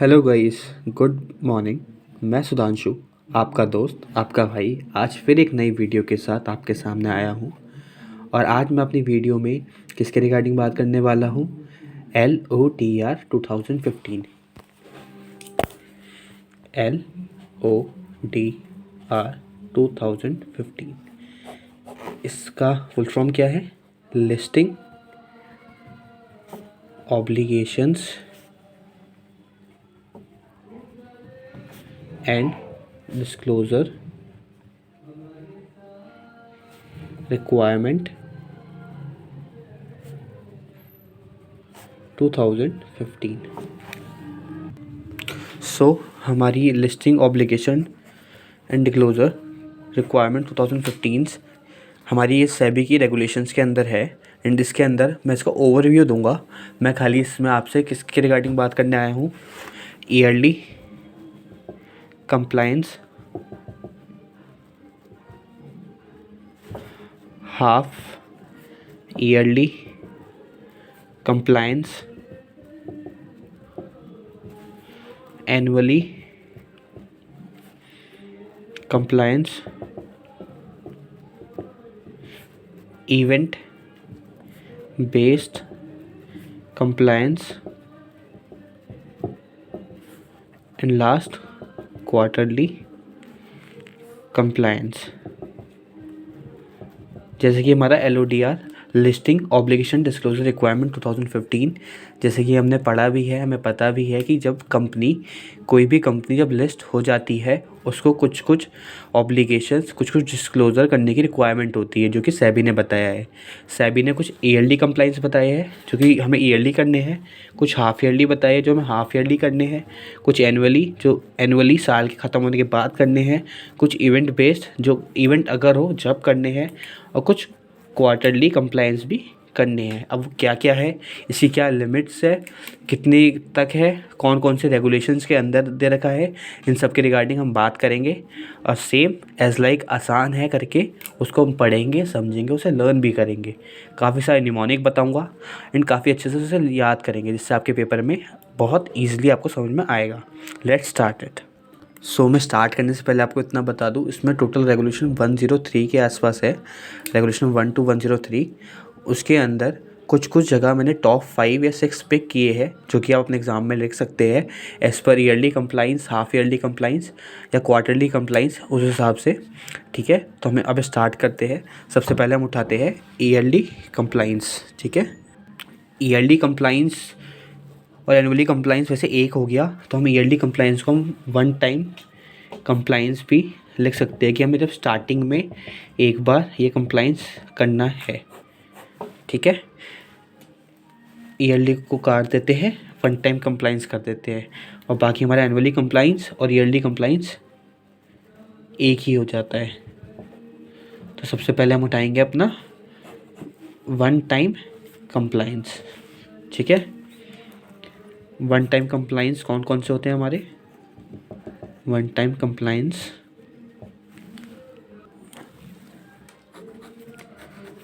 Hello guys, good morning. मैं सुधांशु, आपका दोस्त, आपका भाई, आज फिर एक नई वीडियो के साथ आपके सामने आया हूँ। और आज मैं अपनी वीडियो में किसके रिगार्डिंग बात करने वाला हूँ? LODR 2015। LODR 2015 इसका फुल फॉर्म क्या है? Listing obligations and disclosure requirement 2015। हमारी listing obligation and disclosure requirement 2015 हमारी ये सेबी की रेगुलेशंस के अंदर है। एंड इसके अंदर मैं इसका ओवरव्यू दूंगा। मैं खाली इसमें आपसे किसके रिगार्डिंग बात करने आया हूँ? Yearly compliance, half yearly compliance, annually compliance, event based compliance and last quarterly compliance. जैसे कि हमारा LODR listing obligation disclosure requirement 2015, जैसे कि हमने पढ़ा भी है, हमें पता भी है कि जब कोई भी कंपनी जब लिस्ट हो जाती है उसको कुछ कुछ ऑब्लिगेशंस, कुछ कुछ डिस्क्लोज़र करने की रिक्वायरमेंट होती है, जो कि सेबी ने बताया है। सेबी ने कुछ ईयरली कंप्लाइंस बताए हैं जो कि हमें ईयरली करने हैं, कुछ हाफ ईयरली बताए हैं जो हमें हाफ ईयरली करने हैं, कुछ एनुअली जो एनुअली साल के ख़त्म होने के बाद करने हैं, कुछ इवेंट बेस्ड जो इवेंट अगर हो जब करने हैं, और कुछ क्वार्टरली कंप्लायंस भी करने हैं। अब क्या क्या है, इसकी क्या लिमिट्स है, कितनी तक है, कौन कौन से रेगुलेशंस के अंदर दे रखा है, इन सब के रिगार्डिंग हम बात करेंगे। और सेम एज़ लाइक आसान है करके उसको हम पढ़ेंगे, समझेंगे, उसे लर्न भी करेंगे। काफ़ी सारे निमोनिक बताऊंगा एंड काफ़ी अच्छे से उसे याद करेंगे, जिससे आपके पेपर में बहुत ईजिली आपको समझ में आएगा। Let's start it. मैं स्टार्ट करने से पहले आपको इतना बता दूं, इसमें टोटल रेगुलेशन 103 के आसपास है, रेगुलेशन 1 to 103। उसके अंदर कुछ कुछ जगह मैंने टॉप 5 या 6 पिक किए हैं, जो कि आप अपने एग्ज़ाम में लिख सकते हैं as per yearly compliance, half yearly compliance या क्वार्टरली कंप्लाइंस, उस हिसाब से। ठीक है, तो हमें अब स्टार्ट करते हैं। सबसे पहले हम उठाते हैं ईयरली कंप्लाइंस। ठीक है, ईयरली कंप्लाइंस और एनुअली कंप्लाइंस वैसे एक हो गया, तो हम ईयरली कंप्लाइंस को हम वन टाइम कंप्लाइंस भी लिख सकते हैं कि हमें जब स्टार्टिंग में एक बार ये कंप्लाइंस करना है। ठीक है, ईयरली को काट देते हैं, वन टाइम कंप्लाइंस कर देते हैं, और बाकी हमारा एनुअली कंप्लाइंस और ईयरली कंप्लाइंस एक ही हो जाता है। तो सबसे पहले हम उठाएंगे अपना वन टाइम कंप्लाइंस। ठीक है, वन टाइम कंप्लाइंस कौन कौन से होते हैं हमारे? वन टाइम कंप्लाइंस,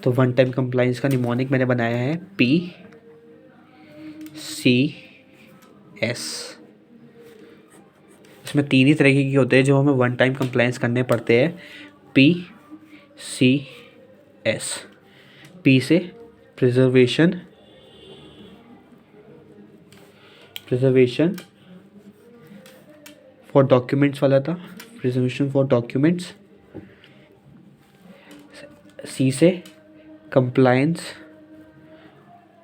तो वन टाइम कंप्लाइंस का निमोनिक मैंने बनाया है PCS। इसमें तीन ही तरीके के होते हैं जो हमें वन टाइम कंप्लाइंस करने पड़ते हैं। PCS, P से प्रिजर्वेशन फॉर डॉक्यूमेंट्स वाला था, प्रिजर्वेशन फॉर डॉक्यूमेंट्स। C से कंप्लायंस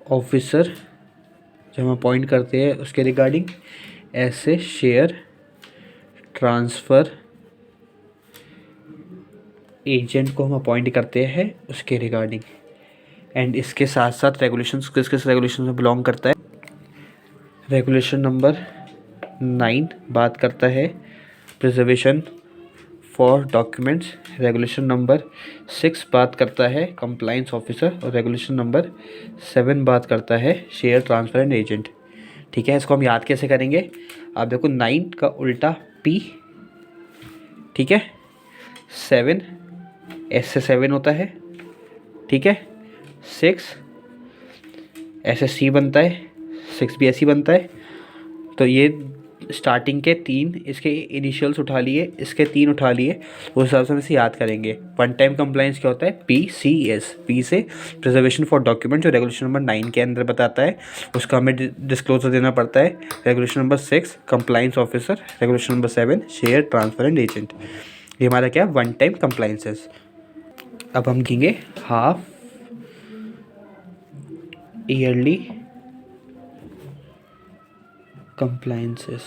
ऑफिसर, जो हम अपॉइंट करते हैं उसके रिगार्डिंग। S से शेयर ट्रांसफ़र एजेंट को हम अपॉइंट करते हैं उसके रिगार्डिंग। एंड इसके साथ साथ रेगुलेशंस किस किस रेगुलेशन में बिलोंग करता है? रेगुलेशन नंबर 9 बात करता है preservation for documents, regulation number 6 बात करता है कंप्लायंस ऑफिसर, और रेगुलेशन नंबर 7 बात करता है शेयर ट्रांसफ़र एंड एजेंट। ठीक है, इसको हम याद कैसे करेंगे? आप देखो, 9 का उल्टा P, ठीक है, 7 S से 7 होता है, ठीक है, 6 S से C बनता है, 6 भी ऐसे ही बनता है। तो ये स्टार्टिंग के 3 इसके इनिशियल्स उठा लिए, इसके 3 उठा लिए, उस हिसाब से हम इसे याद करेंगे। वन टाइम कंप्लाइंस क्या होता है? PCS, पी से प्रिजर्वेशन फॉर डॉक्यूमेंट, जो रेगुलेशन नंबर 9 के अंदर बताता है, उसका हमें डिस्क्लोजर देना पड़ता है। Regulation number 6 compliance officer, regulation number 7 share transfer and agent. ये हमारा क्या? One time compliances. अब हम देंगे half yearly compliances.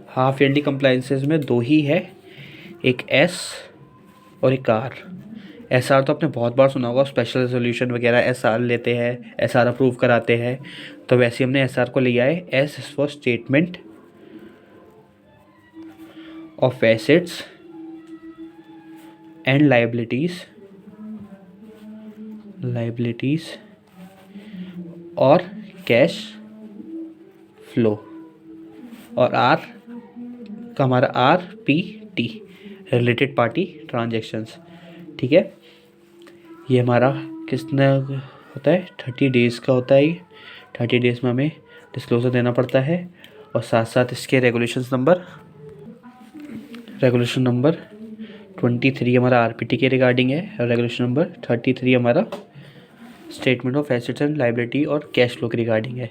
Half yearly compliances में 2 ही है, एक एस और एक आर। एस आर तो आपने बहुत बार सुना होगा, स्पेशल रेजोल्यूशन वगैरह एस आर लेते हैं, एस आर अप्रूव कराते हैं। तो वैसे हमने एस आर को लिया है। S is for statement of assets and liabilities और कैश फ्लो। और आर का हमारा RPT, रिलेटेड पार्टी ट्रांजेक्शन्स। ठीक है, ये हमारा कितना होता है? 30 डेज़ का होता है। ये 30 डेज़ में हमें डिस्क्लोजर देना पड़ता है। और साथ साथ इसके रेगुलेशन नंबर 23 हमारा RPT के रिगार्डिंग है, और रेगुलेशन नंबर 33 हमारा statement of assets and liability और कैश फ्लो के रिगार्डिंग है।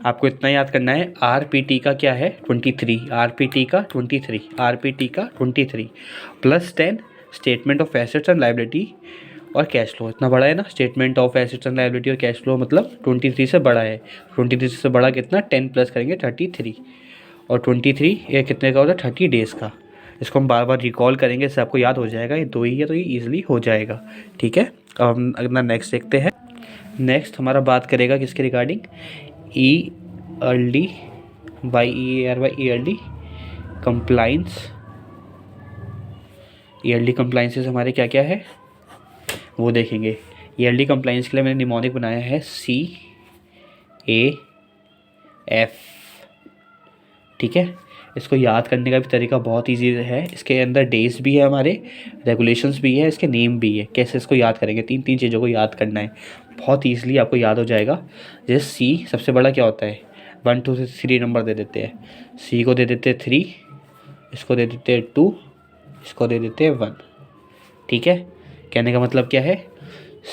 आपको इतना याद करना है, RPT का क्या है? 23, RPT का 23 plus 10 statement of assets and liability और कैश फ्लो। इतना बड़ा है ना, statement of assets and liability और कैश फ्लो, मतलब 23 से बड़ा है। 23 से बड़ा कितना? 10 प्लस करेंगे 33, और 23 ये कितने का होता है? 30 डेज़ का। इसको हम बार बार रिकॉल करेंगे, इससे आपको याद हो जाएगा। ये 2 ही है तो ये ईजिली हो जाएगा। ठीक है, अब हम अपना नेक्स्ट देखते हैं। नेक्स्ट हमारा बात करेगा किसके regarding? Yearly compliance. Yearly compliances हमारे क्या क्या है वो देखेंगे। ईयरली कंप्लाइंस के लिए मैंने निमोनिक बनाया है CAF। ठीक है, इसको याद करने का भी तरीका बहुत इजी है। इसके अंदर डेज भी है, हमारे रेगुलेशंस भी है, इसके नेम भी है। कैसे इसको याद करेंगे? 3 चीज़ों को याद करना है, बहुत ईजिली आपको याद हो जाएगा। जैसे C सबसे बड़ा क्या होता है? 1 2 से 3 नंबर दे देते हैं। C को दे देते हैं 3, इसको दे देते हैं 2, इसको दे देते हैं 1। ठीक है, कहने का मतलब क्या है?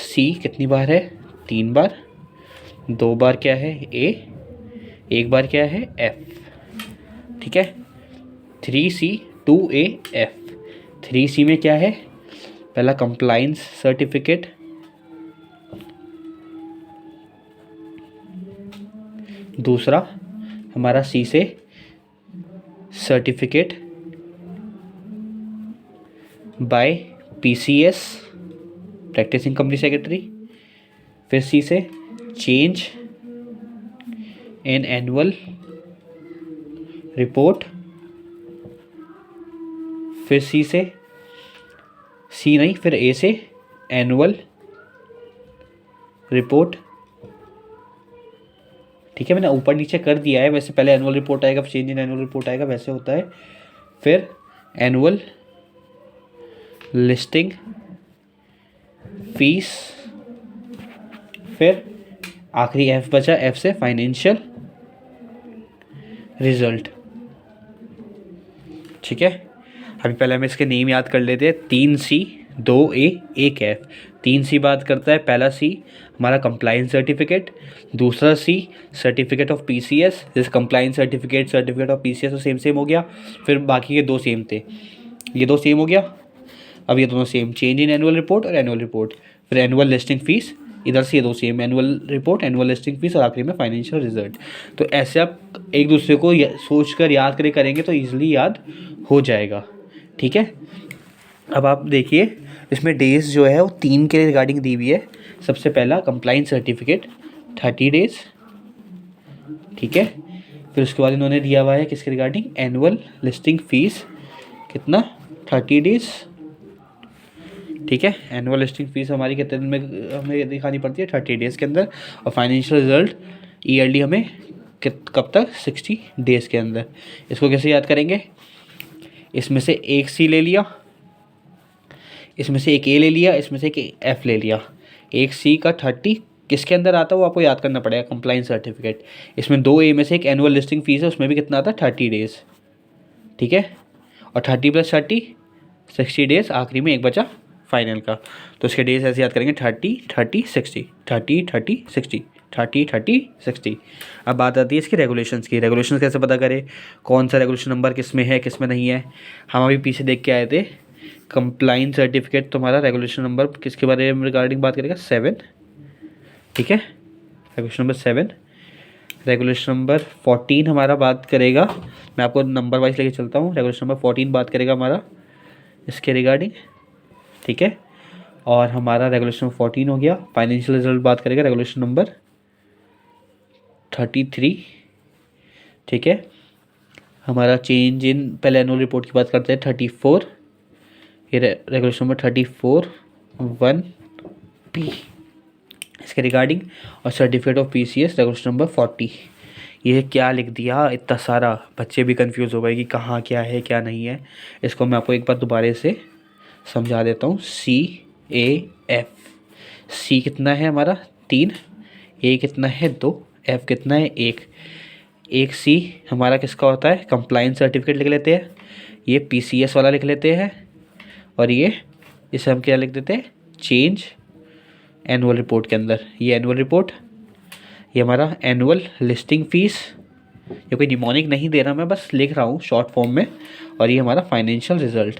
C कितनी बार है? 3 बार। 2 बार क्या है? A। 1 बार क्या है? F। ठीक है, 3C 2A F। 3C में क्या है? पहला कंप्लाइंस सर्टिफिकेट, दूसरा हमारा C से certificate by PCS practising company secretary, फिर C से चेंज इन एनुअल रिपोर्ट, फिर C नहीं, फिर A से एनुअल रिपोर्ट। ठीक है, मैंने ऊपर नीचे कर दिया है, वैसे पहले एनुअल रिपोर्ट आएगा, फिर चेंज इन एनुअल रिपोर्ट आएगा, वैसे होता है। फिर एनुअल लिस्टिंग फीस, फिर आखिरी F बचा, F से फाइनेंशियल रिजल्ट। ठीक है, अभी पहले हम इसके नेम याद कर लेते हैं। 3C 2A 1 F। 3C बात करता है, पहला C हमारा कंप्लाइंस सर्टिफिकेट, दूसरा C सर्टिफिकेट ऑफ PCS, जैसे कंप्लाइंस सर्टिफिकेट ऑफ PCS तो सेम हो गया। फिर बाकी के 2 सेम थे, ये 2 सेम हो गया। अब ये दोनों same, change in annual report और एनुअल रिपोर्ट। फिर एनुअल लिस्टिंग फीस, इधर से ये 2 same, annual report, annual listing fees, और आखिरी में फाइनेंशियल रिजल्ट। तो ऐसे आप एक दूसरे को सोच कर याद करेंगे तो ईजिली याद हो जाएगा। ठीक है, अब आप देखिए इसमें डेज जो है वो 3 के रिगार्डिंग दी हुई है। सबसे पहला कंप्लाइंस सर्टिफिकेट 30 डेज। ठीक है, फिर उसके बाद इन्होंने दिया हुआ है किसके रिगार्डिंग? एनुअल लिस्टिंग फीस कितना? 30 डेज। ठीक है, एनुअल लिस्टिंग फीस हमारी कितने दिन में हमें दिखानी पड़ती है? 30 डेज़ के अंदर। और फाइनेंशियल रिजल्ट ईयरली हमें कब तक? 60 डेज़ के अंदर। इसको कैसे याद करेंगे? इसमें से एक C ले लिया, इसमें से एक A ले लिया, इसमें से एक F ले लिया। एक C का 30 किसके अंदर आता है वो आपको याद करना पड़ेगा, कंप्लाइंस सर्टिफिकेट। इसमें 2A में से एक एनुअल लिस्टिंग फीस है, उसमें भी कितना आता है 30 डेज़, ठीक है। और 30 + 30 60 डेज़, आखिरी में एक बचा फाइनल का। तो उसके डेज ऐसे याद करेंगे 30 30 60, 30 30 60, 30 30 60। अब बात आती है इसकी रेगुलेशंस की। रेगुलेशंस कैसे पता करें, कौन सा रेगुलेशन नंबर किस में है किस में नहीं है। हम अभी पीछे देख के आए थे कंप्लाइंस सर्टिफिकेट, तुम्हारा रेगुलेशन नंबर किसके बारे में रिगार्डिंग बात करेगा, 7, ठीक है, रेगुलेशन नंबर 7। रेगुलेशन नंबर 14 हमारा बात करेगा, मैं आपको नंबर वाइज लेके चलता हूँ। रेगुलेशन नंबर 14 बात करेगा हमारा इसके रिगार्डिंग, ठीक है। और हमारा रेगुलेशन 14 हो गया। फाइनेंशियल रिजल्ट बात करेगा रेगुलेशन नंबर 33, ठीक है। हमारा चेंज इन, पहले एनुअल रिपोर्ट की बात करते हैं 34, ये रेगुलेशन नंबर 34 1P इसके रिगार्डिंग। और certificate of PCS regulation number 40। ये क्या लिख दिया इतना सारा, बच्चे भी कंफ्यूज हो गए कि कहाँ क्या है क्या नहीं है। इसको मैं आपको एक बार दोबारा से समझा देता हूँ। CAF, C कितना है हमारा 3, A कितना है 2, F कितना है 1। एक C हमारा किसका होता है, कंप्लाइंस सर्टिफिकेट लिख लेते हैं, ये PCS वाला लिख लेते हैं, और ये इसे हम क्या लिख देते हैं, चेंज एनुअल रिपोर्ट के अंदर। ये एनुअल रिपोर्ट, ये हमारा एनुअल लिस्टिंग फ़ीस, ये कोई निमोनिक नहीं दे रहा, मैं बस लिख रहा हूँ शॉर्ट फॉर्म में। और ये हमारा फाइनेंशियल रिजल्ट।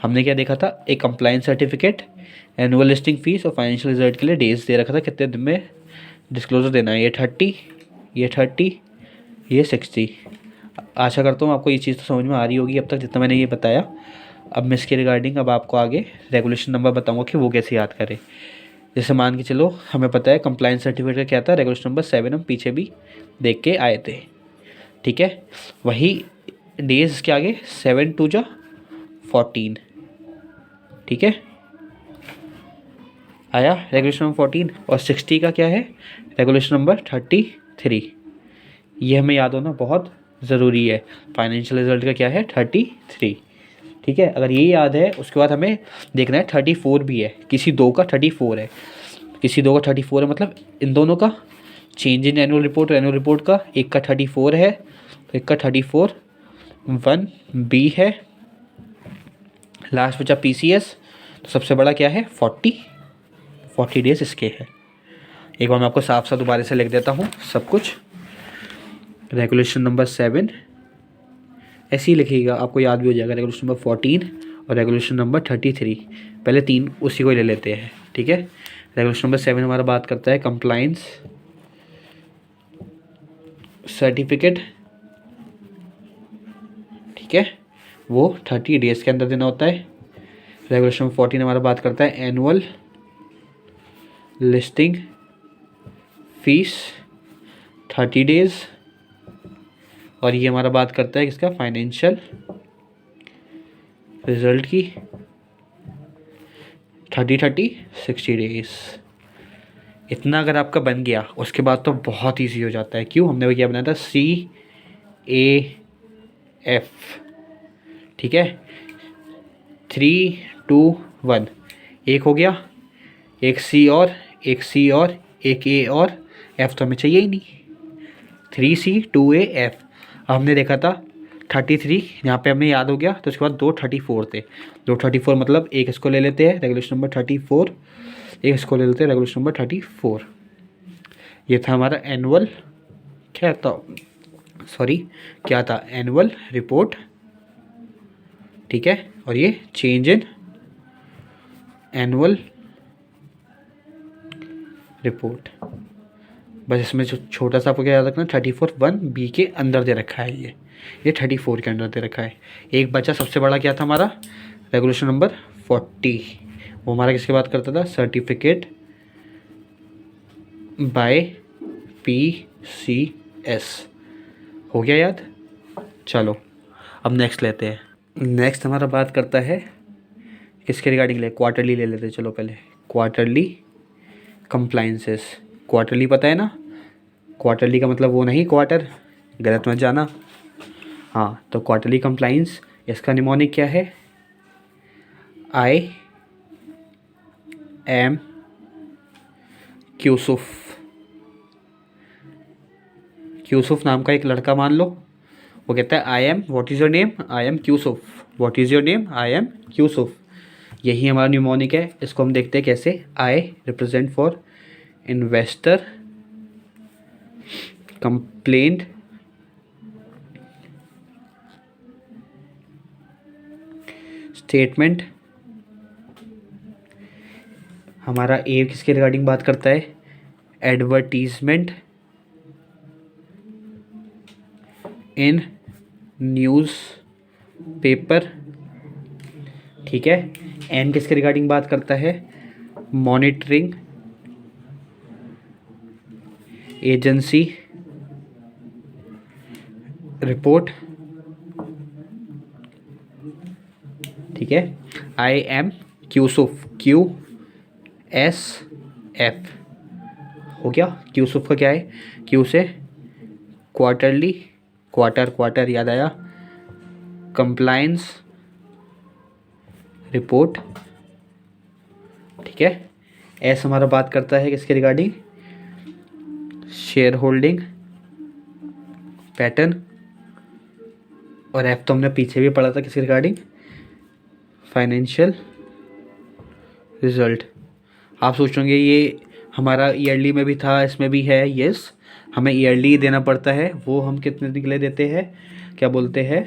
हमने क्या देखा था, एक compliance certificate, annual listing fees और फाइनेंशियल रिजल्ट के लिए डेज दे रखा था, कितने दिन में डिस्क्लोजर देना है। ये 30, ये 30, ये 60। आशा करता हूँ आपको ये चीज़ तो समझ में आ रही होगी अब तक जितना मैंने ये बताया। अब मैं इसके रिगार्डिंग अब आपको आगे रेगुलेशन नंबर बताऊँगा कि वो कैसे याद करें। जैसे मान के चलो हमें पता है कंप्लाइंस सर्टिफिकेट क्या था, रेगुलेशन नंबर 7 हम पीछे भी देख के आए थे, ठीक है। वही डेज के आगे 7 2 जा 14, ठीक है, आया रेगुलेशन नंबर 14। और 60 का क्या है, रेगुलेशन नंबर 33। ये हमें याद होना बहुत ज़रूरी है। फाइनेंशियल रिजल्ट का क्या है 33, ठीक है। अगर ये याद है उसके बाद हमें देखना है 34 भी है, किसी दो का 34 है, किसी दो का 34 है, मतलब इन दोनों का चेंज इन एनुअल रिपोर्ट और एनुअल रिपोर्ट का एक का 34 है, तो एक का 34 1B है। लास्ट बचा PCS, तो सबसे बड़ा क्या है 40 डेज इसके है। एक बार मैं आपको साफ साफ दोबारा से लिख देता हूँ सब कुछ। रेगुलेशन नंबर 7 ऐसे ही लिखिएगा, आपको याद भी हो जाएगा। रेगुलेशन नंबर 14 और रेगुलेशन नंबर 33, पहले 3 उसी को ही ले लेते हैं, ठीक है। रेगुलेशन नंबर 7 हमारा बात करता है कंप्लाइंस सर्टिफिकेट, ठीक है, वो 30 डेज़ के अंदर देना होता है। रेगुलेशन 14 हमारा बात करता है एनुअल लिस्टिंग फीस 30 डेज़, और ये हमारा बात करता है किसका, फाइनेंशियल रिजल्ट की 30 60 डेज़। इतना अगर आपका बन गया उसके बाद तो बहुत ईजी हो जाता है। क्यों, हमने वो क्या बनाया था CAF, ठीक है। 3 2 1 एक हो गया, एक C और एक C और एक A और F तो हमें चाहिए ही नहीं, 3C 2A F। अब हमने देखा था 33, यहाँ पे हमें याद हो गया, तो उसके बाद 2 34 थे, 2 34 मतलब एक इसको ले लेते हैं रेगुलेशन नंबर 34, एक इसको ले लेते हैं रेगुलेशन नंबर 34। ये था हमारा एनुअल, क्या था, सॉरी क्या था, एनुअल रिपोर्ट, ठीक है। और ये चेंज इन एनुअल रिपोर्ट। बस इसमें जो छोटा सा आपको क्या याद रखना, 34 1B के अंदर दे रखा है, ये 34 के अंदर दे रखा है। एक बचा सबसे बड़ा क्या था हमारा, रेगुलेशन नंबर 40, वो हमारा किसकी बात करता था, सर्टिफिकेट बाय PCS। हो गया याद, चलो अब नेक्स्ट लेते हैं। नेक्स्ट हमारा बात करता है किसके रिगार्डिंग, ले क्वार्टरली ले लेते हैं। चलो पहले क्वार्टरली कंप्लाइंसेस। क्वार्टरली पता है ना, क्वार्टरली का मतलब वो नहीं क्वार्टर, गलत मत जाना। हाँ, तो क्वार्टरली कंप्लाइंस, इसका निमोनिक क्या है, I am क्यूसुफ, क्यूसुफ नाम का एक लड़का मान लो, वो कहता है I am, what is your name, I am क्यूसुफ, what is your name, I am क्यूसुफ। यही हमारा न्यूमोनिक है। इसको हम देखते हैं कैसे। I represent for investor complaint statement. हमारा ए किसके रिगार्डिंग बात करता है, एडवर्टीजमेंट इन न्यूज़ पेपर, ठीक है। एन किसके रिगार्डिंग बात करता है, मॉनिटरिंग एजेंसी रिपोर्ट, ठीक है। आई एम क्यूसुफ, क्यू एस एफ हो गया। क्यूसुफ का क्या है, क्यू से क्वार्टरली, क्वार्टर याद आया, कंप्लायंस रिपोर्ट, ठीक है। एस हमारा बात करता है किसके रिगार्डिंग, शेयर होल्डिंग पैटर्न, और एफ तो हमने पीछे भी पढ़ा था किसके रिगार्डिंग, फाइनेंशियल रिजल्ट। आप सोचोगे ये हमारा ईयरली में भी था, इसमें भी है, यस हमें ईयरली देना पड़ता है। वो हम कितने दिन के लिए देते हैं, क्या बोलते हैं,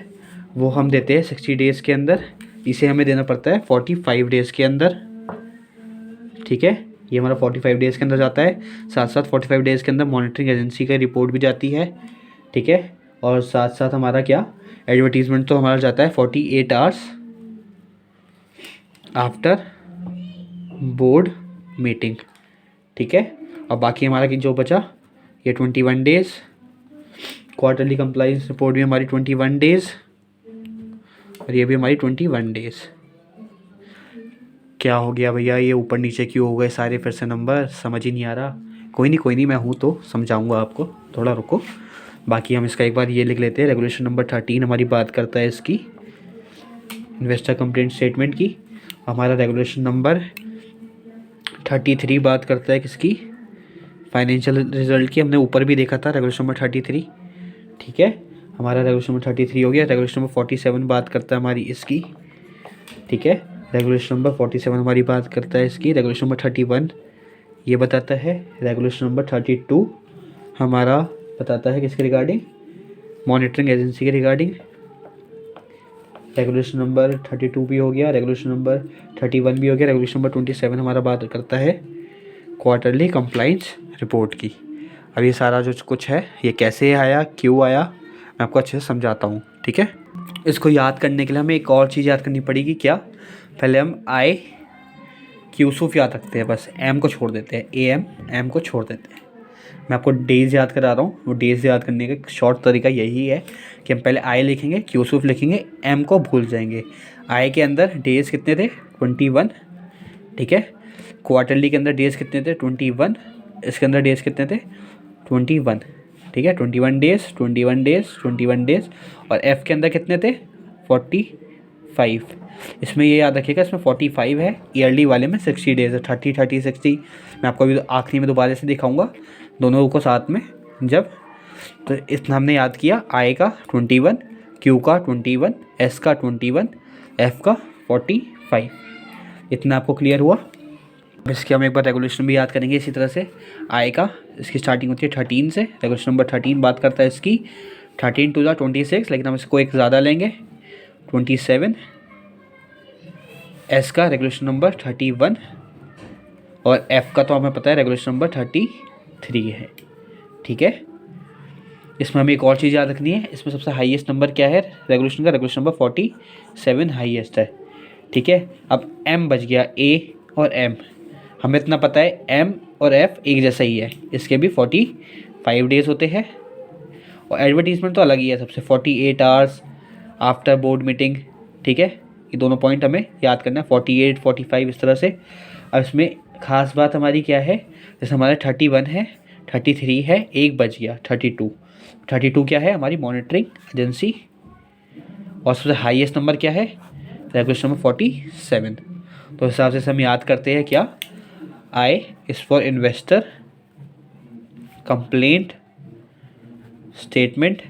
वो हम देते हैं 60 डेज़ के अंदर। इसे हमें देना पड़ता है 45 डेज़ के अंदर, ठीक है। ये हमारा 45 डेज़ के अंदर जाता है। साथ साथ 45 डेज़ के अंदर मॉनिटरिंग एजेंसी का रिपोर्ट भी जाती है, ठीक है। और साथ साथ हमारा क्या, एडवर्टीजमेंट तो हमारा जाता है 48 आवर्स आफ्टर बोर्ड मीटिंग, ठीक है। और बाकी हमारा जो बचा ये 21 डेज़, क्वार्टरली कंप्लाइंस रिपोर्ट भी हमारी 21 डेज़, और ये भी हमारी 21 डेज़। क्या हो गया भैया, ये ऊपर नीचे क्यों हो गए सारे फिर से नंबर, समझ ही नहीं आ रहा। कोई नहीं, मैं हूँ तो समझाऊंगा आपको, थोड़ा रुको। बाकी हम इसका एक बार ये लिख लेते हैं। रेगुलेशन नंबर 13 हमारी बात करता है इसकी इन्वेस्टर कंप्लेंट स्टेटमेंट की। हमारा रेगुलेशन नंबर 33 बात करता है किसकी, फाइनेंशियल रिजल्ट की। हमने ऊपर भी देखा था रेगुलेशन नंबर 33, ठीक है। हमारा रेगुलेशन नंबर 33 हो गया। रेगुलेशन नंबर 47 बात करता है हमारी इसकी, ठीक है। रेगुलेशन नंबर 47 हमारी बात करता है इसकी। रेगुलेशन नंबर 31 ये बताता है। रेगुलेशन नंबर 32 हमारा बताता है किसके रिगार्डिंग, मॉनिटरिंग एजेंसी के रिगार्डिंग। रेगुलेशन नंबर 32 भी हो गया, रेगुलेशन नंबर 31 भी हो गया। रेगुलेशन नंबर 27 हमारा बात करता है क्वार्टरली कंप्लाइंस रिपोर्ट की। अब ये सारा जो कुछ है ये कैसे आया, क्यों आया, मैं आपको अच्छे से समझाता हूँ, ठीक है। इसको याद करने के लिए हमें एक और चीज़ याद करनी पड़ेगी। क्या, पहले हम आई क्यूसुफ याद रखते हैं, बस एम को छोड़ देते हैं, एम को छोड़ देते हैं। मैं आपको डेज याद करा रहा हूँ। वो डेज याद करने का शॉर्ट तरीका यही है कि हम पहले आई लिखेंगे, क्यूसुफ लिखेंगे, एम को भूल जाएंगे। आई के अंदर डेज कितने थे, 21, ठीक है। क्वार्टरली के अंदर डेज कितने थे, 21। इसके अंदर डेज कितने थे, 21, ठीक है। 21 डेज, 21 डेज, 21 डेज। और एफ़ के अंदर कितने थे, 45। इसमें ये याद रखिएगा, इसमें 45 है, ईयरली वाले में 60 डेज है, 30 30 60। मैं आपको अभी आखिरी में दोबारा से दिखाऊंगा दोनों को साथ में जब। तो इतना हमने याद किया, आई का 21, क्यू का 21, एस का 21, एफ का 45। इतना आपको क्लियर हुआ। इसके हम एक बार रेगुलेशन भी याद करेंगे इसी तरह से। आई का इसकी स्टार्टिंग होती है 13 से। रेगुलेशन नंबर 13 बात करता है इसकी 13 टू 26, लेकिन हम इसको एक ज़्यादा लेंगे 27। एस का रेगुलेशन नंबर 31, और एफ़ का तो हमें पता है रेगुलेशन नंबर 33 है, ठीक है। इसमें हमें एक और चीज़ याद रखनी है, इसमें सबसे हाईएस्ट नंबर क्या है रेगुलेशन का, रेगुलेशन नंबर 47 हाईएस्ट है, ठीक है। अब एम बच गया, ए और एम हमें इतना पता है, एम और एफ एक जैसा ही है, इसके भी 45 डेज़ होते हैं। और एडवर्टीजमेंट तो अलग ही है सबसे, 48 आवर्स आफ्टर बोर्ड मीटिंग, ठीक है। ये दोनों पॉइंट हमें याद करना है, 48 45 इस तरह से। अब इसमें खास बात हमारी क्या है, जैसे हमारा 31 है, 33 है, एक बच गया 32 क्या है हमारी मॉनिटरिंग एजेंसी। और सबसे हाईएस्ट नंबर क्या है, रेगुलेशन नंबर 47। तो हिसाब से हम याद करते हैं क्या, I is for investor complaint statement,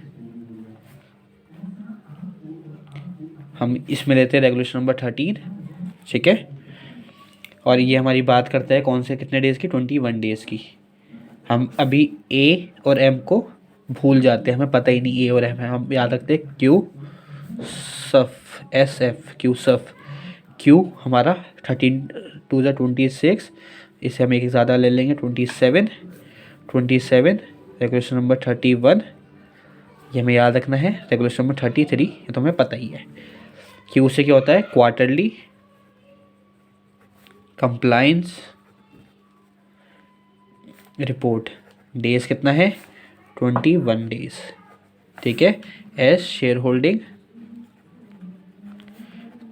हम इसमें लेते हैं रेगुलेशन नंबर 13, ठीक है। और ये हमारी बात करता है कौन से कितने डेज़ की, 21 डेज़ की। हम अभी ए और एम को भूल जाते हैं, हमें पता ही नहीं ए और एम है, हम याद रखते हैं क्यू सफ, एस एफ, क्यू सफ। क्यू हमारा 13×2 = 26, इसे हम एक ज़्यादा ले लेंगे 27, रेगुलेशन नंबर 31, ये हमें याद रखना है। रेगुलेशन नंबर 33 ये तो हमें पता ही है। क्यू से क्या होता है, क्वार्टरली कंप्लाइंस रिपोर्ट, डेज कितना है, 21 डेज, ठीक है। S share holding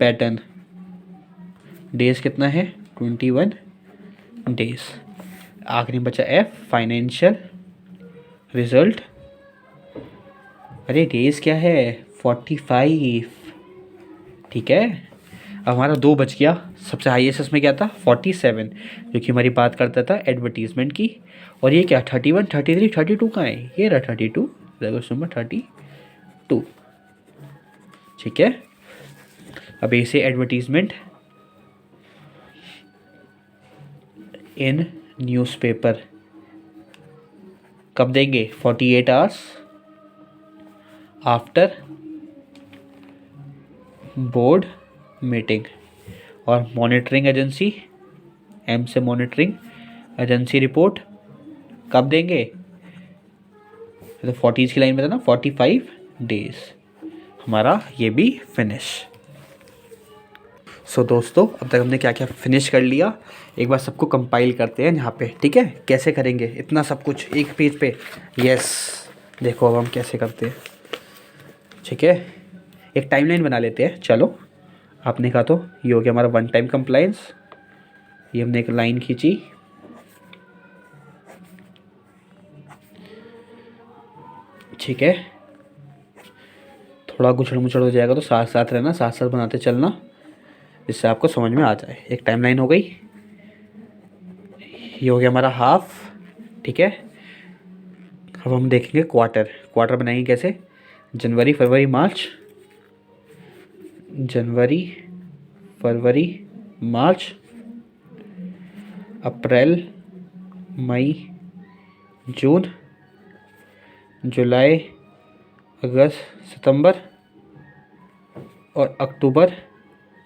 pattern, days कितना है, 21 डेज। आखिरी बचा एफ, फाइनेंशियल रिजल्ट, अरे डेज क्या है, 45, ठीक है। अब हमारा 2 बच गया, सबसे हाईएस्ट इसमें क्या था, 47, जो कि हमारी बात करता था एडवर्टीजमेंट की। और ये क्या, 31, 33, 32 कहाँ है, ये रहा 32, रेगुलेशन नंबर 32, ठीक है। अब ऐसे एडवर्टीजमेंट इन न्यूज़पेपर कब देंगे, 48 आवर्स आफ्टर बोर्ड मीटिंग। और मॉनिटरिंग एजेंसी, एम से मॉनिटरिंग एजेंसी रिपोर्ट कब देंगे, तो 40 की लाइन में था ना, 45 डेज। हमारा ये भी फिनिश। सो दोस्तों, अब तक हमने क्या क्या फिनिश कर लिया, एक बार सबको कंपाइल करते हैं यहाँ पे, ठीक है। कैसे करेंगे इतना सब कुछ एक पेज पे, यस। देखो अब हम कैसे करते हैं, ठीक है। एक टाइमलाइन बना लेते हैं, चलो। आपने कहा तो ये हो गया हमारा 1 टाइम कंप्लायंस, ये हमने एक लाइन खींची, ठीक है। थोड़ा गुछड़ मुछड़ हो जाएगा तो साथ साथ रहना, साथ साथ बनाते चलना, जिससे आपको समझ में आ जाए। एक टाइमलाइन हो गई, ये हो गया हमारा हाफ, ठीक है। अब हम देखेंगे क्वार्टर, क्वार्टर बनाएंगे कैसे, जनवरी फरवरी मार्च, जनवरी फरवरी मार्च, अप्रैल मई जून, जुलाई अगस्त सितंबर, और अक्टूबर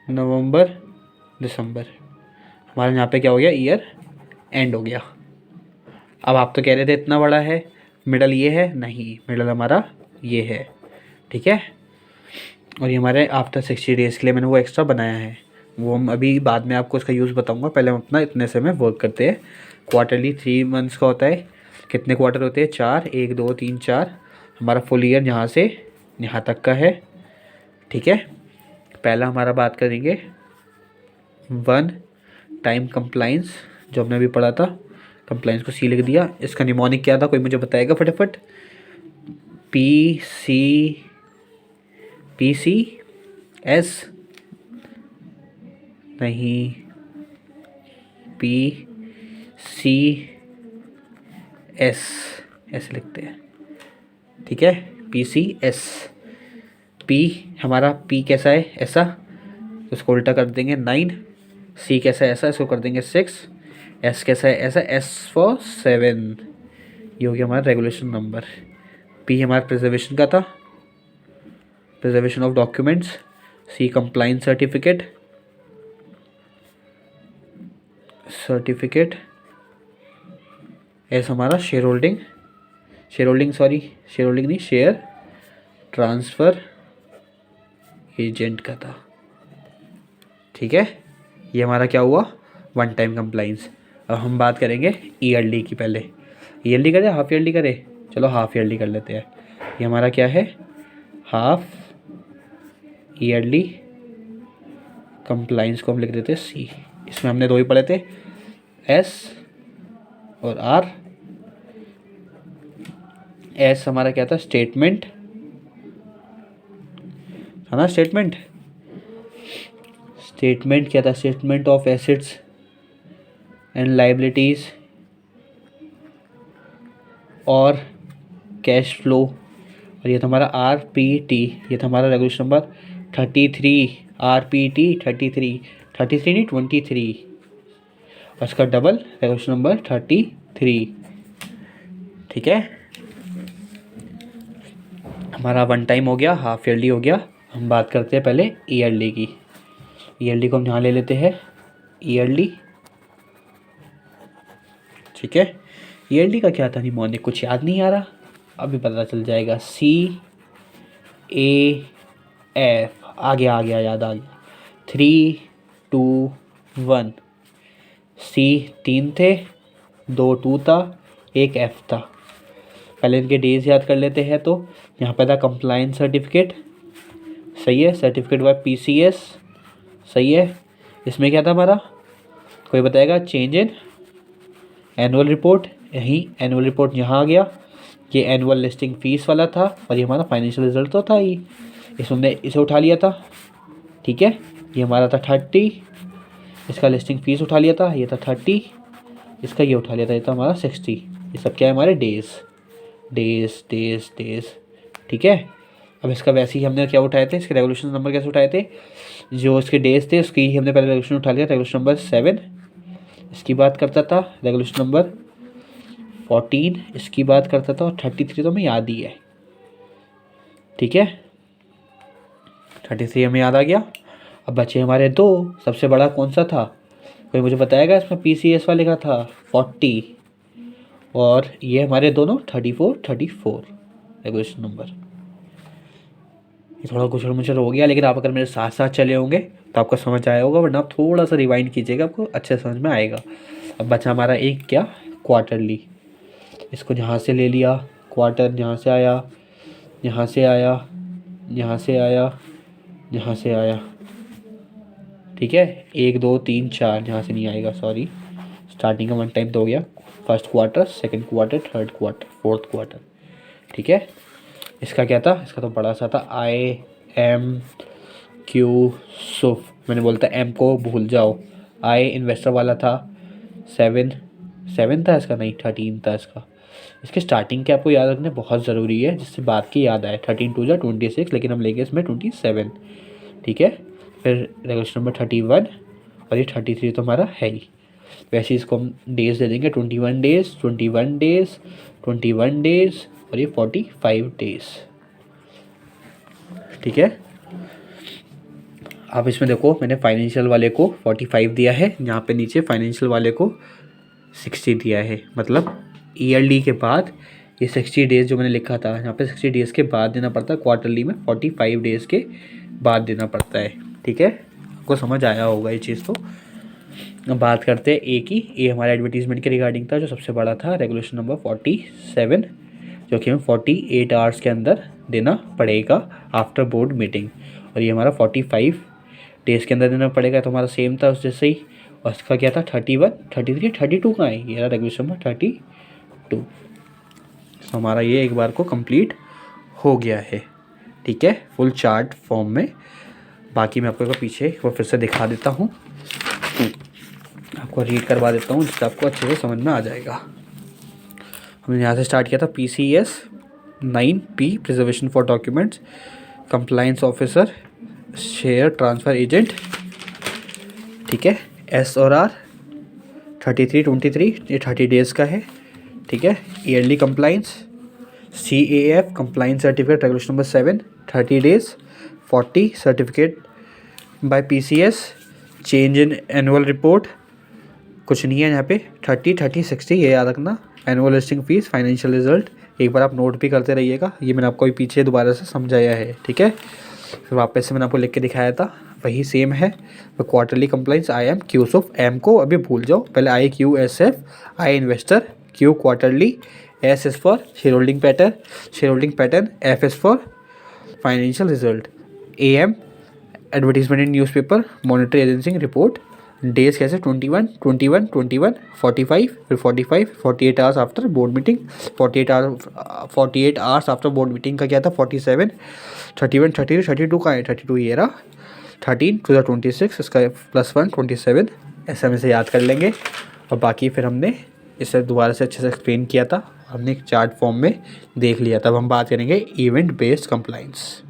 नवंबर दिसंबर। हमारे यहाँ पे क्या हो गया, ईयर एंड हो गया। अब आप तो कह रहे थे इतना बड़ा है, मिडल ये है, नहीं, मिडल हमारा ये है, ठीक है। और ये हमारे आफ्टर 60 डेज़ के लिए मैंने वो एक्स्ट्रा बनाया है, वो हम अभी बाद में आपको उसका यूज़ बताऊंगा। पहले हम अपना इतने से में वर्क करते हैं। क्वार्टरली 3 मंथ्स का होता है, कितने क्वार्टर होते हैं, 4, 1 2 3 4। हमारा फुल ईयर यहाँ से यहाँ तक का है, ठीक है। पहला हमारा बात करेंगे 1 टाइम कंप्लाइंस, जो हमने अभी पढ़ा था, कंप्लाइंस को सी लिख दिया। इसका निमोनिक क्या था, कोई मुझे बताएगा फटाफट, PCS नहीं, PCS ऐसे लिखते हैं, ठीक है। PCS, P हमारा P कैसा है, ऐसा, उसको उल्टा कर देंगे 9, C कैसा है, ऐसा, इसको कर देंगे 6, S कैसा है, ऐसा, S for 7, ये हो गया हमारा रेगुलेशन नंबर। P हमारा प्रिजर्वेशन का था, preservation of documents, C compliance certificate, S हमारा शेयर होल्डिंग नहीं, शेयर ट्रांसफ़र एजेंट का था, ठीक है। ये हमारा क्या हुआ, 1 टाइम कंप्लाइंस। अब हम बात करेंगे ईयरली की, पहले ईयरली करें हाफ ईयरली करें, चलो हाफ ईयरली कर लेते हैं। ये हमारा क्या है, हाफ ईयरली कंप्लाइंस को हम लिख देते हैं C। इसमें हमने 2 ही पढ़े थे, S और R। S हमारा क्या था, स्टेटमेंट है ना, स्टेटमेंट क्या था, statement of assets and liabilities और कैश फ्लो, और ये था हमारा RPT, ये था हमारा रेगुलेशन नंबर 33, RPT 33, 33 नहीं 23, और इसका डबल रेगुलेशन नंबर 33। ठीक है, हमारा वन टाइम हो गया, हाफ ईयरली हो गया। हम बात करते हैं पहले ईयरली की। ईयरली को हम यहाँ ले लेते हैं, ईयरली। ठीक है, ईयरली का क्या था निमोनिक, कुछ याद नहीं आ रहा, अभी पता चल जाएगा। CAF आ गया याद आ गया। 3, 2, 1। C 3 थे, 2 2 था, 1 F था। पहले इनके डेज याद कर लेते हैं। तो यहाँ पे था कंप्लायंस सर्टिफिकेट, सही है, सर्टिफिकेट बाय PCS, सही है। इसमें क्या था हमारा, कोई बताएगा? चेंज इन एनुअल रिपोर्ट, यहीं एनुअल रिपोर्ट यहाँ आ गया। ये एनुअल लिस्टिंग फीस वाला था, और ये हमारा फाइनेंशियल रिजल्ट तो था ही, इसमें इसे उठा लिया था। ठीक है, ये हमारा था 30, इसका लिस्टिंग फीस उठा लिया था, ये था 30, इसका ये उठा लिया था, ये था हमारा 60। ये सब क्या है? हमारे डेज। ठीक है, अब इसका वैसे ही हमने क्या उठाए थे, इसके रेगुलेशन नंबर कैसे उठाए थे? जो इसके डेज थे उसकी ही हमने पहले रेगुलेशन उठा लिया, रेगुलेशन नंबर 7 इसकी बात करता था, रेगुलेशन नंबर 14 इसकी बात करता था, और 33 तो हमें याद ही है। ठीक है, 33 हमें याद आ गया। अब बचे हमारे दो, सबसे बड़ा कौन सा था, कोई मुझे बताएगा? इसमें PCS वाले का था 40, और ये हमारे दोनों 34 रेगुलेशन नंबर। ये थोड़ा कुचल मुचल हो गया, लेकिन आप अगर मेरे साथ साथ चले होंगे तो आपको समझ आया होगा, वरना आप थोड़ा सा रिवाइंड कीजिएगा, आपको अच्छे समझ में आएगा। अब बचा हमारा एक क्या, क्वार्टरली। इसको यहाँ से ले लिया, क्वार्टर यहाँ से आया, यहाँ से आया, यहाँ से आया, यहाँ से आया। ठीक है, 1 2 3 4 यहाँ से नहीं आएगा, सॉरी, स्टार्टिंग का वन टाइम तो हो गया। First quarter, second quarter, third quarter, fourth quarter. ठीक है, इसका क्या था? इसका तो बड़ा सा था, IMQ SUF। मैंने बोलता M को भूल जाओ। I इन्वेस्टर वाला था 7 था इसका, नहीं 13 था इसका। इसके स्टार्टिंग के आपको याद रखना बहुत ज़रूरी है, जिससे बात की याद आए। 13 2 26, लेकिन हम लेंगे इसमें 27। ठीक है, फिर रेगुलेशन नंबर 31, और ये 33 तो हमारा है ही। वैसे इसको हम डेज दे देंगे, 21 डेज, 21 डेज, 21 डेज, और ये 45 डेज। ठीक है, अब इसमें देखो मैंने फाइनेंशियल वाले को 45 दिया है, यहाँ पे नीचे फाइनेंशियल वाले को 60 दिया है। मतलब ईयरली के बाद ये 60 डेज़ जो मैंने लिखा था, यहाँ पे 60 डेज़ के बाद देना पड़ता है, क्वार्टरली में 45 डेज़ के बाद देना पड़ता है। ठीक है, आपको समझ आया होगा ये चीज़। तो अब बात करते हैं ए की। ए हमारे एडवर्टीजमेंट के रिगार्डिंग था, जो सबसे बड़ा था, रेगुलेशन नंबर 47, जो कि हमें 48 आवर्स के अंदर देना पड़ेगा आफ्टर बोर्ड मीटिंग, और ये हमारा 45 डेज़ के अंदर देना पड़ेगा। तो हमारा सेम था उस जैसे ही। और इसका क्या था? 31, 33, 32 कहाँ है? ये रहा रेगुलेशन नंबर 32। तो हमारा ये एक बार को कंप्लीट हो गया है। ठीक है, फुल चार्ट फॉर्म में। बाकी मैं आपको पीछे वो फिर से दिखा देता हूँ, आपको रीड करवा देता हूँ, जिससे आपको अच्छे से समझ में आ जाएगा। हमने यहाँ से स्टार्ट किया था PCS 9P, preservation for documents, compliance officer, share transfer agent. ठीक है, S और R 33 23, ये 30 डेज़ का है। ठीक है, yearly compliance, CAF compliance certificate, regulation number 7 30 days, 40 certificate by PCS, change in annual report कुछ नहीं है यहाँ पे, 30 30 60 ये याद रखना। Annual listing fees, financial result एक बार आप नोट भी करते रहिएगा, ये मैंने आपको पीछे दोबारा से समझाया है। ठीक है, फिर वापस से मैंने आपको लिख के दिखाया था, वही सेम है। Quarterly compliance, IMQ SUF, M को अभी भूल जाओ, पहले IQSF, I investor, Q quarterly, S is for share holding pattern, F is for financial result, AM advertisement in newspaper, monetary agency report. Days कैसे? 21 21 21, 45, फिर 45, 48 hours after board meeting, 48 hours after board meeting का क्या था? 47, 31 32, 32 का है, 32 ये रहा, 13 2 26, इसका +1 27, ऐसे हम इसे याद कर लेंगे। और बाकी फिर हमने इसे दोबारा से अच्छे से एक्सप्लेन किया था, हमने एक चार्ट फॉर्म में देख लिया। तब हम बात करेंगे इवेंट बेस्ड कंप्लाइंस।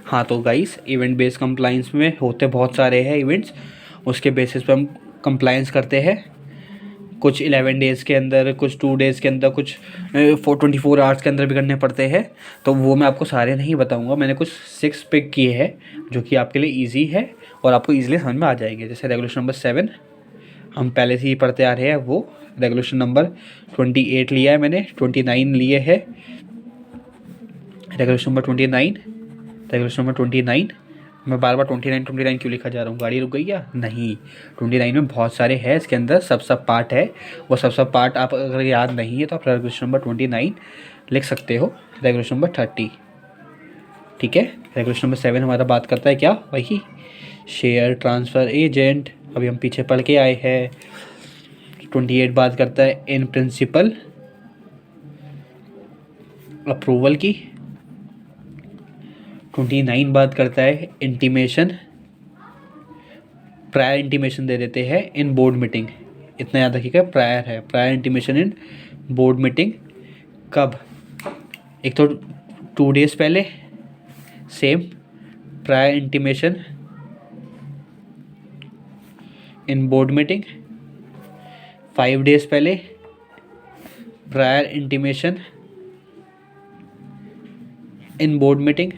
हाँ तो गाइस, इवेंट बेस्ड कंप्लाइंस में होते बहुत सारे हैं इवेंट्स, उसके बेसिस पे हम कंप्लाइंस करते हैं। कुछ 11 डेज़ के अंदर, कुछ 2 डेज़ के अंदर, कुछ 24 आवर्स के अंदर भी करने पड़ते हैं। तो वो मैं आपको सारे नहीं बताऊंगा, मैंने कुछ 6 पिक किए हैं जो कि आपके लिए ईजी है और आपको ईजिली समझ में आ जाएंगे। जैसे रेगुलेशन नंबर 7 हम पहले से ही पढ़ते आ रहे हैं, वो रेगुलेशन नंबर 28 लिया है मैंने, 29 लिए है, रेगुलेशन नंबर 29, रेगुलेशन नंबर 29। मैं बार बार 29 क्यों लिखा जा रहा हूँ, गाड़ी रुक गई क्या? नहीं, 29 में बहुत सारे हैं, इसके अंदर सब पार्ट है। वो सब पार्ट आप अगर याद नहीं है तो आप रेगुलेशन नंबर 29 लिख सकते हो, रेगुलेशन नंबर 30। ठीक है, रेगुलेशन नंबर 7 हमारा बात करता है क्या, वही शेयर ट्रांसफ़र एजेंट, अभी हम पीछे पढ़ के आए हैं। 28 बात करता है इन प्रिंसिपल अप्रूवल की। 29 बात करता है इंटीमेशन, प्रायर इंटीमेशन दे देते हैं इन बोर्ड मीटिंग। इतना याद रखिएगा, प्रायर है, prior intimation in board meeting. कब? एक तो 2 डेज़ पहले, same prior intimation in board meeting. 5 days पहले prior intimation in board meeting.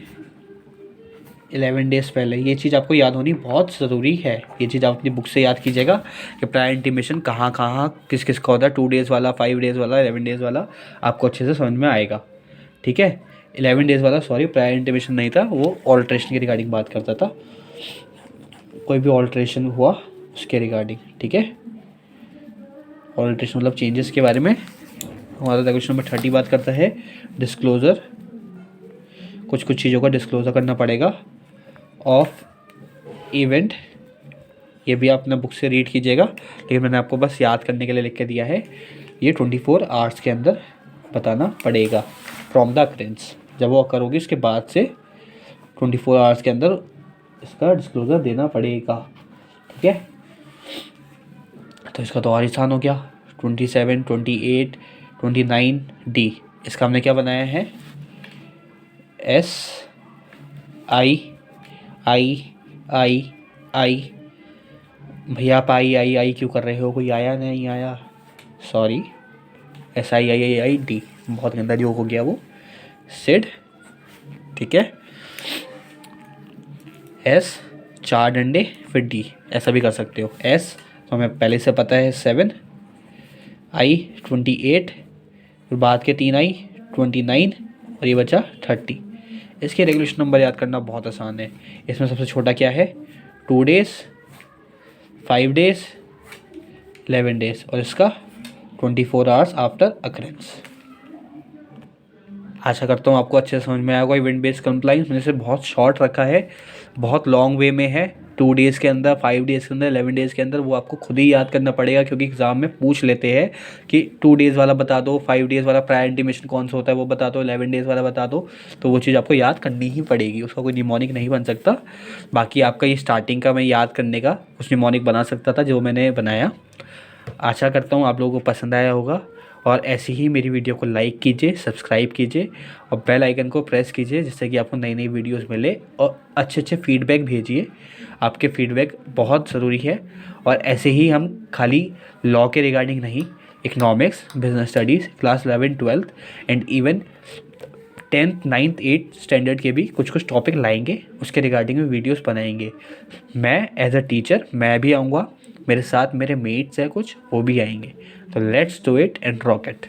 11 days पहले। ये चीज़ आपको याद होनी बहुत ज़रूरी है, ये चीज़ आप अपनी बुक से याद कीजिएगा कि प्रायर इंटीमेशन कहाँ कहाँ किस किस का होता है। 2 डेज़ वाला, 5 डेज़ वाला, 11 डेज़ वाला आपको अच्छे से समझ में आएगा। ठीक है, 11 डेज़ वाला सॉरी प्रायर इंटीमेशन नहीं था, वो ऑल्ट्रेशन के रिगार्डिंग बात करता था, कोई भी ऑल्ट्रेशन हुआ उसके रिगार्डिंग। ठीक है, ऑल्ट्रेशन मतलब चेंजेस के बारे में। हमारा रेगुलेशन नंबर 30 बात करता है डिस्क्लोज़र, कुछ चीज़ों का डिस्क्लोज़र करना पड़ेगा ऑफ इवेंट। ये भी आप अपना बुक से रीड कीजिएगा, लेकिन मैंने आपको बस याद करने के लिए लिख के दिया है। ये 24 आवर्स के अंदर बताना पड़ेगा फ्रॉम द अकरेंस। जब वो अकर होगी उसके बाद से 24 आवर्स के अंदर इसका डिस्क्लोज़र देना पड़ेगा। ठीक है, तो इसका तो और आसान हो गया। 27, 28, 29 डी, इसका हमने क्या बनाया है, एस आई आई आई आई। भैया आप आई क्यों कर रहे हो, कोई आया नहीं आया, सॉरी, SII बहुत गंदा योग हो गया वो, सिड। ठीक है, S 4 डंडे फिर D, ऐसा भी कर सकते हो। S तो हमें पहले से पता है 7, I 28, फिर बाद के 3 I 29 और ये बचा 30। इसके रेगुलेशन नंबर याद करना बहुत आसान है। इसमें सबसे छोटा क्या है, 2 डेज़, 5 डेज़, 11 डेज़ और इसका 24 आवर्स आफ्टर अकरेंस। आशा करता हूँ आपको अच्छे से समझ में आया होगा। इवेंट बेस्ड कंप्लाइंस मैंने से बहुत शॉर्ट रखा है, बहुत लॉन्ग वे में है। 2 डेज़ के अंदर, 5 डेज़ के अंदर, 11 डेज़ के अंदर, वो आपको खुद ही याद करना पड़ेगा, क्योंकि एग्जाम में पूछ लेते हैं कि 2 डेज़ वाला बता दो, 5 डेज़ वाला प्रायर इंटीमेशन कौन सा होता है वो बता दो, 11 डेज़ वाला बता दो। तो वो चीज़ आपको याद करनी ही पड़ेगी, उसका कोई निमोनिक नहीं बन सकता। बाकी आपका ये स्टार्टिंग का मैं याद करने का कुछ निमोनिक बना सकता था जो मैंने बनाया। आशा करता हूँ आप लोगों को पसंद आया होगा, और ऐसी ही मेरी वीडियो को लाइक कीजिए, सब्सक्राइब कीजिए और बेल आइकन को प्रेस कीजिए, जिससे कि आपको नई नई वीडियोस मिले। और अच्छे फीडबैक भेजिए, आपके फीडबैक बहुत ज़रूरी है। और ऐसे ही हम खाली लॉ के रिगार्डिंग नहीं, economics, business studies, class 11, 12 and even 10th, 9th, 8th standard के भी कुछ टॉपिक लाएंगे, उसके रिगार्डिंग में वीडियोस बनाएंगे। मैं एज अ टीचर मैं भी आऊँगा, मेरे साथ मेरे मेट्स हैं कुछ, वो भी आएंगे। तो let's do it and rock it.